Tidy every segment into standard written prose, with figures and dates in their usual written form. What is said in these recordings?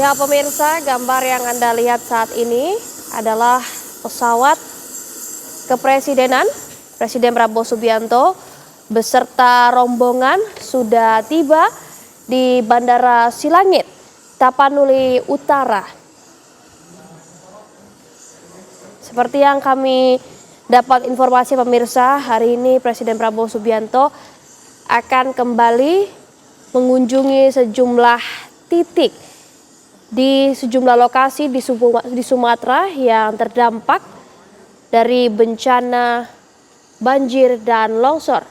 Ya pemirsa, gambar yang Anda lihat saat ini adalah pesawat kepresidenan Presiden Prabowo Subianto beserta rombongan sudah tiba di Bandara Silangit, Tapanuli Utara. Seperti yang kami dapat informasi pemirsa, hari ini Presiden Prabowo Subianto akan kembali mengunjungi sejumlah titik di sejumlah lokasi di Sumatera yang terdampak dari bencana banjir dan longsor.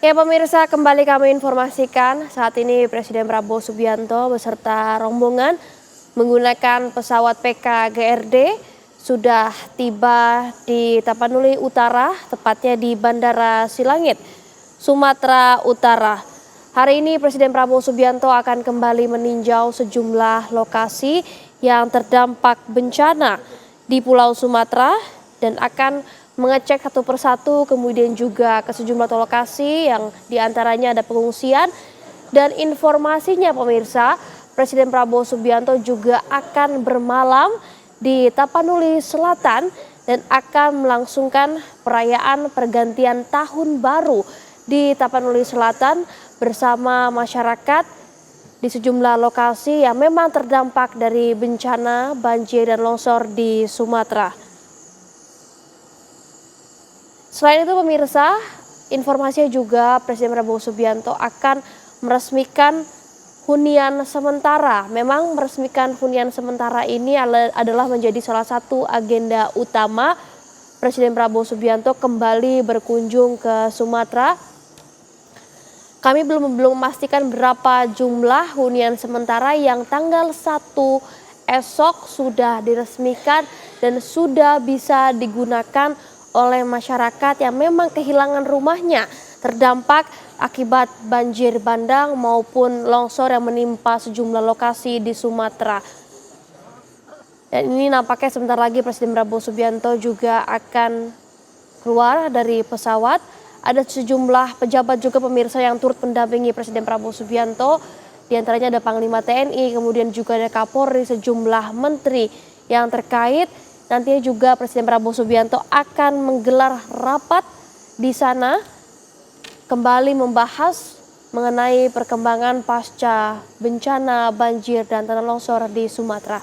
Ya pemirsa, kembali kami informasikan saat ini Presiden Prabowo Subianto beserta rombongan menggunakan pesawat PKGRD sudah tiba di Tapanuli Utara, tepatnya di Bandara Silangit, Sumatera Utara. Hari ini Presiden Prabowo Subianto akan kembali meninjau sejumlah lokasi yang terdampak bencana di Pulau Sumatera dan akan mengecek satu persatu, kemudian juga ke sejumlah lokasi yang diantaranya ada pengungsian. Dan informasinya pemirsa, Presiden Prabowo Subianto juga akan bermalam di Tapanuli Selatan dan akan melangsungkan perayaan pergantian tahun baru di Tapanuli Selatan bersama masyarakat di sejumlah lokasi yang memang terdampak dari bencana banjir dan longsor di Sumatera. Selain itu pemirsa, informasinya juga Presiden Prabowo Subianto akan meresmikan hunian sementara. Memang meresmikan hunian sementara ini adalah menjadi salah satu agenda utama Presiden Prabowo Subianto kembali berkunjung ke Sumatera. Kami belum memastikan berapa jumlah hunian sementara yang tanggal 1 esok sudah diresmikan dan sudah bisa digunakan oleh masyarakat yang memang kehilangan rumahnya terdampak akibat banjir bandang maupun longsor yang menimpa sejumlah lokasi di Sumatera. Dan ini nampaknya sebentar lagi Presiden Prabowo Subianto juga akan keluar dari pesawat. Ada sejumlah pejabat juga pemirsa yang turut mendampingi Presiden Prabowo Subianto. Di antaranya ada Panglima TNI, kemudian juga ada Kapolri, sejumlah menteri yang terkait. Nantinya juga Presiden Prabowo Subianto akan menggelar rapat di sana kembali membahas mengenai perkembangan pasca bencana banjir dan tanah longsor di Sumatera.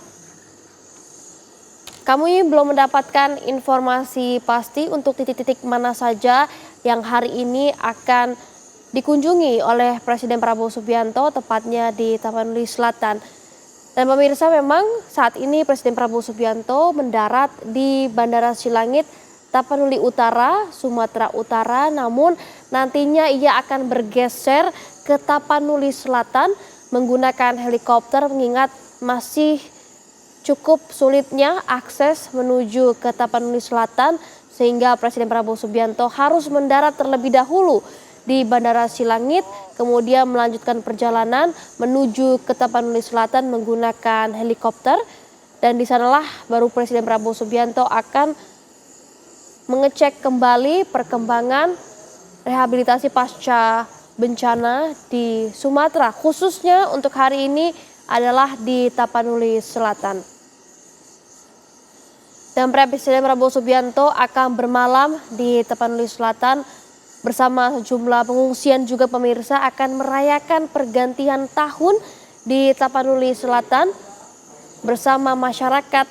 Kami belum mendapatkan informasi pasti untuk titik-titik mana saja yang hari ini akan dikunjungi oleh Presiden Prabowo Subianto, tepatnya di Tapanuli Selatan. Dan pemirsa, memang saat ini Presiden Prabowo Subianto mendarat di Bandara Silangit, Tapanuli Utara, Sumatera Utara. Namun nantinya ia akan bergeser ke Tapanuli Selatan menggunakan helikopter mengingat masih cukup sulitnya akses menuju ke Tapanuli Selatan sehingga Presiden Prabowo Subianto harus mendarat terlebih dahulu di Bandara Silangit, kemudian melanjutkan perjalanan menuju ke Tapanuli Selatan menggunakan helikopter. Dan di sanalah baru Presiden Prabowo Subianto akan mengecek kembali perkembangan rehabilitasi pasca bencana di Sumatera, khususnya untuk hari ini adalah di Tapanuli Selatan. Dan Presiden Prabowo Subianto akan bermalam di Tapanuli Selatan bersama sejumlah pengungsian juga pemirsa akan merayakan pergantian tahun di Tapanuli Selatan bersama masyarakat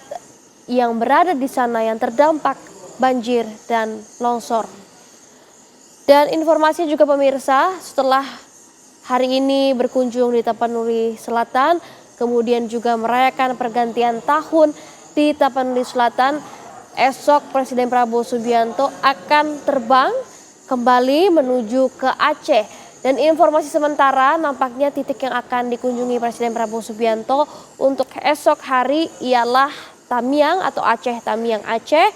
yang berada di sana yang terdampak banjir dan longsor. Dan informasi juga pemirsa, setelah hari ini berkunjung di Tapanuli Selatan, kemudian juga merayakan pergantian tahun di Tapanuli Selatan, esok Presiden Prabowo Subianto akan terbang kembali menuju ke Aceh. Dan informasi sementara nampaknya titik yang akan dikunjungi Presiden Prabowo Subianto untuk esok hari ialah Tamiang atau Aceh Tamiang Aceh,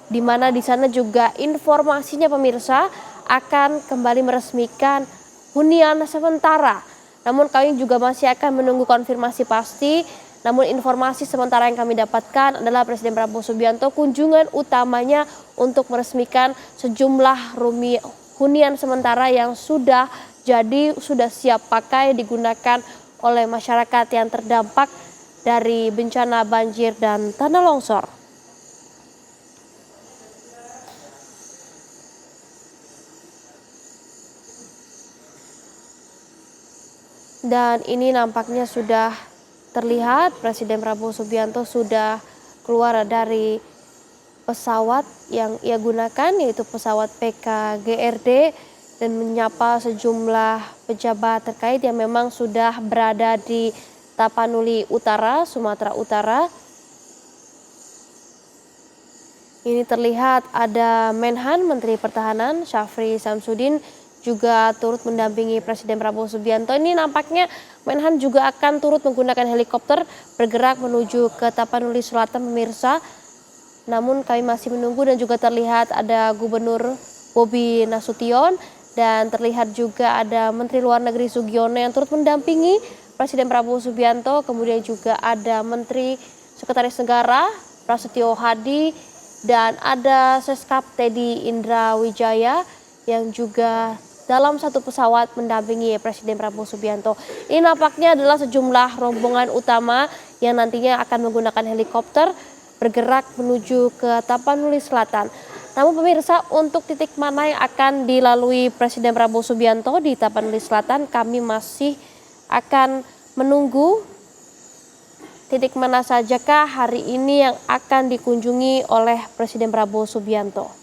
di mana di sana juga informasinya pemirsa akan kembali meresmikan hunian sementara. Namun kami juga masih akan menunggu konfirmasi pasti. Namun informasi sementara yang kami dapatkan adalah Presiden Prabowo Subianto kunjungan utamanya untuk meresmikan sejumlah hunian sementara yang sudah siap pakai digunakan oleh masyarakat yang terdampak dari bencana banjir dan tanah longsor. Dan ini nampaknya sudah terlihat Presiden Prabowo Subianto sudah keluar dari pesawat yang ia gunakan, yaitu pesawat PKGRD, dan menyapa sejumlah pejabat terkait yang memang sudah berada di Tapanuli Utara, Sumatera Utara. Ini terlihat ada Menhan Menteri Pertahanan Syafri Samsudin juga turut mendampingi Presiden Prabowo Subianto. Ini nampaknya Menhan juga akan turut menggunakan helikopter bergerak menuju ke Tapanuli Selatan, pemirsa. Namun kami masih menunggu, dan juga terlihat ada Gubernur Bobi Nasution dan terlihat juga ada Menteri Luar Negeri Sugiono yang turut mendampingi Presiden Prabowo Subianto. Kemudian juga ada Menteri Sekretaris Negara Prasetyo Hadi dan ada Seskap Teddy Indra Wijaya yang juga dalam satu pesawat mendampingi Presiden Prabowo Subianto. Ini nampaknya adalah sejumlah rombongan utama yang nantinya akan menggunakan helikopter bergerak menuju ke Tapanuli Selatan. Namun pemirsa, untuk titik mana yang akan dilalui Presiden Prabowo Subianto di Tapanuli Selatan, kami masih akan menunggu titik mana sajakah hari ini yang akan dikunjungi oleh Presiden Prabowo Subianto.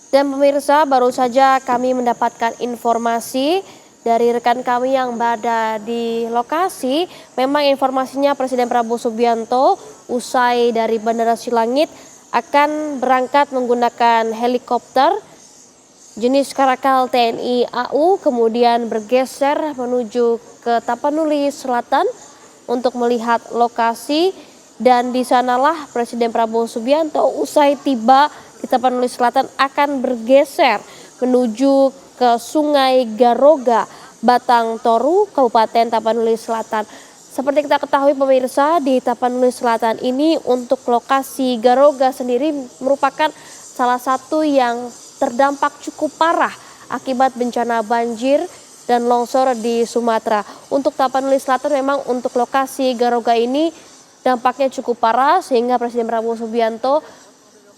Dan pemirsa, baru saja kami mendapatkan informasi dari rekan kami yang berada di lokasi. Memang informasinya Presiden Prabowo Subianto usai dari Bandara Silangit akan berangkat menggunakan helikopter jenis Karakal TNI AU, kemudian bergeser menuju ke Tapanuli Selatan untuk melihat lokasi. Dan di sanalah Presiden Prabowo Subianto usai tiba di Tapanuli Selatan akan bergeser menuju ke Sungai Garoga, Batang Toru, Kabupaten Tapanuli Selatan. Seperti kita ketahui pemirsa, di Tapanuli Selatan ini untuk lokasi Garoga sendiri merupakan salah satu yang terdampak cukup parah akibat bencana banjir dan longsor di Sumatera. Untuk Tapanuli Selatan memang untuk lokasi Garoga ini dampaknya cukup parah, sehingga Presiden Prabowo Subianto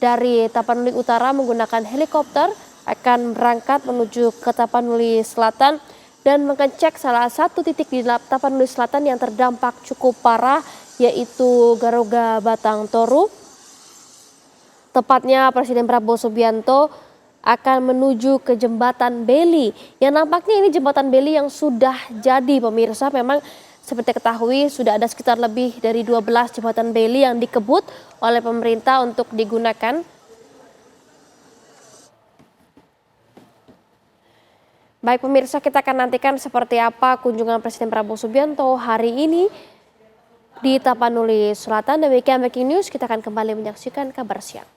dari Tapanuli Utara menggunakan helikopter akan berangkat menuju ke Tapanuli Selatan dan mengecek salah satu titik di Tapanuli Selatan yang terdampak cukup parah, yaitu Garoga Batang Toru. Tepatnya Presiden Prabowo Subianto akan menuju ke Jembatan Beli, yang nampaknya ini Jembatan Beli yang sudah jadi pemirsa. Memang seperti ketahui sudah ada sekitar lebih dari 12 jembatan beli yang dikebut oleh pemerintah untuk digunakan. Baik pemirsa, kita akan nantikan seperti apa kunjungan Presiden Prabowo Subianto hari ini di Tapanuli Selatan. Demikian breaking news, kita akan kembali menyaksikan kabar siang.